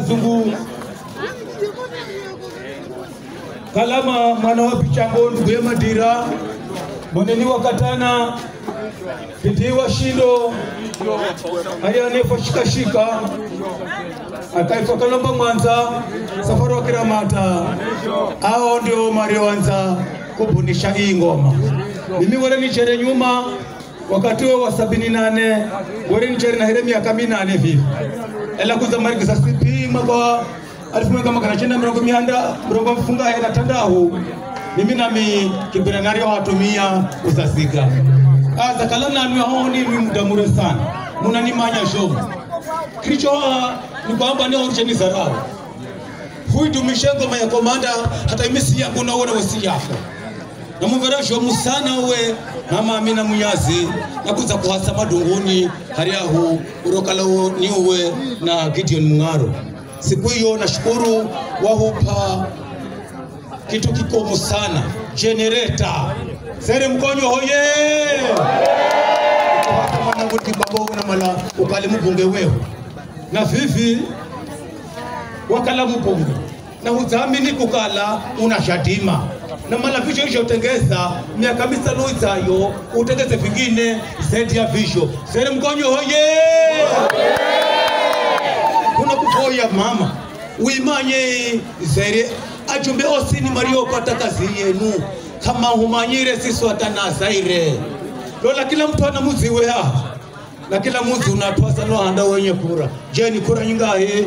Zungu kalama mwana wa Pichango nduguye Madira moneni wakatana kitiwa Shilo haya nefa shikashika akaifa Kalomba Mwanza safari wa Kiramata hao ndio Mario wanza kubundisha hii ngoma. Mimi wale nichere nyuma wakati wa 78 wale nichere na hele miaka 8 hivi ela kuzamari kisasipi mwaka alifunga kama kana chenda mrongo mfunga hela tandahu mimi nami kibiranario watumia usasika aza kalana ni haoni ni muda mrefu sana munanimanya show kilicho ni kwamba ni orcheni zarao huyu tumishengo ya komanda hata imisi yangu naona wasi yako na muverasho musana we mama Amina Munyazi na kuza kuhasa madunguni hariahu urokalo niwe na Gideon Mungaro. Siku hiyo nashukuru wahupa kitu kikomo sana generator Sere Mkonyo hoye hata mwanangu kibabo na mala ukali mbunge wewe na vivi wakala mbunge na uzamini kukala unashatima na mala visho hiyo utengeza miaka misalo izayo utengeze vingine zaidi ya visho. Sere Mkonyo hoye kuna kufoya mama uimanye zere ajumbe osini Mario pata kazi yenu kama humanyire sisi watana zaire lola kila mtu ana muzi wea na kila muzi unatwasa no handa wenye kura. Je, ni kura nyingahe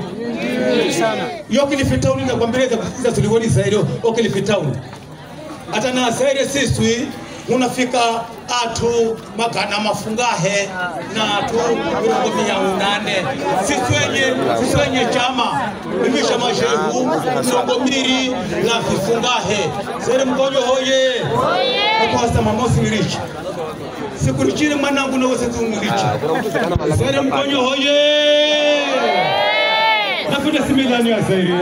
sana yoki ni fitauni na kwambeleza kusikiza tuliwoni zaire oki ni fitauni hata na zaire sisi unafika atu magana mafungahe na atu mirongo 800 sisi wenye chama imisha mashehu mirongo 2 na vifungahe. Sere Mkonyo hoye kwa sasa mamosi mirichi siku richire mwanangu na wose tumirichi. Sere Mkonyo hoye nafuna similani ya zaire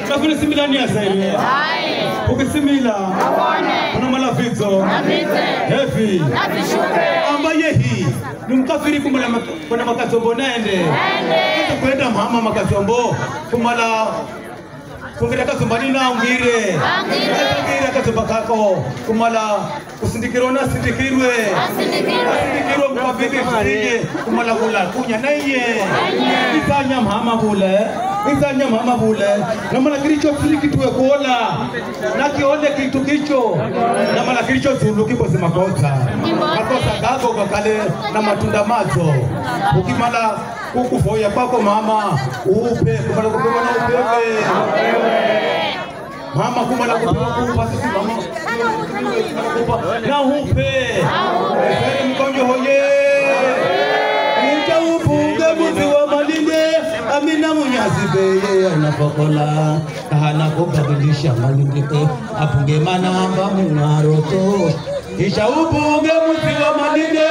nafuna similani ya zaire ukisimila kuna malafizo hefi ambaye hii ni mkafiri kumala makasombo nende kwenda mama makasombo kumala kungira kasomba nina ngire kasomba kako kumala kusindikirona sindikirwe sindikirwe mkafiri sije kumala kula kunya naye izanya mama bule na mala kilicho kitu kuola na kione kitu kicho na mala kilicho zulu kipo sema makosa gago kakale na matunda mazo ukimala kukufoya pako mama upe kumala kupewa na upewe mama kumala kupewa sisi mama na upe. Sere Mkonyo hoye nitaupunga muzi wa Malinde Amina Munyazi beye anapokola kahana kubadilisha malindike apunge manamba Mungaroto kisha upunge muzi wa Malinde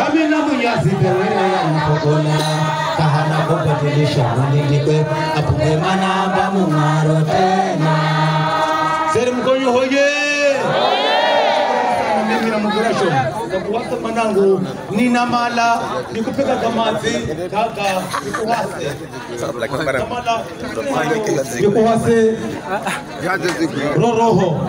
Amina Munyazi beye anapokola kahana kubadilisha malindike apunge manamba Mungaroto. Sere Mkonyo hoye mimi na mugurasho kuwasa manangu nina mala nikupeka kamazi kaka nikuhase kamala nikuhase roho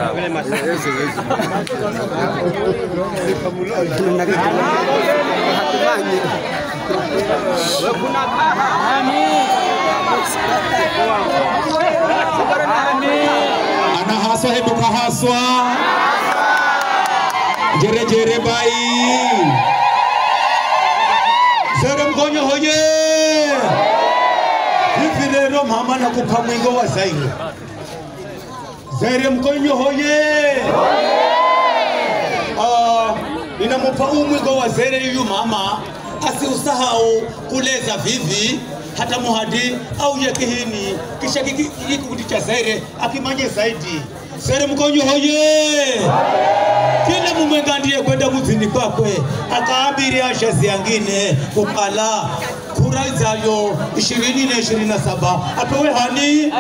ana haswa hebu kahaswa jere jere bai. Sere Mkonyo hoye hivi leo mama na kupamwingo wa zaire. Sere Mkonyo hoye ninamupa umwingo wa zaire yu mama asiusahau kuleza vivi hata muhadi au yakihini kisha kikuti cha zaire akimanye zaidi. Sere Mkonyo hoye kila mumengandie kwenda muzini kwakwe akaabiri ashazi yangine kukala kura zayo 20 na 27 apewe hani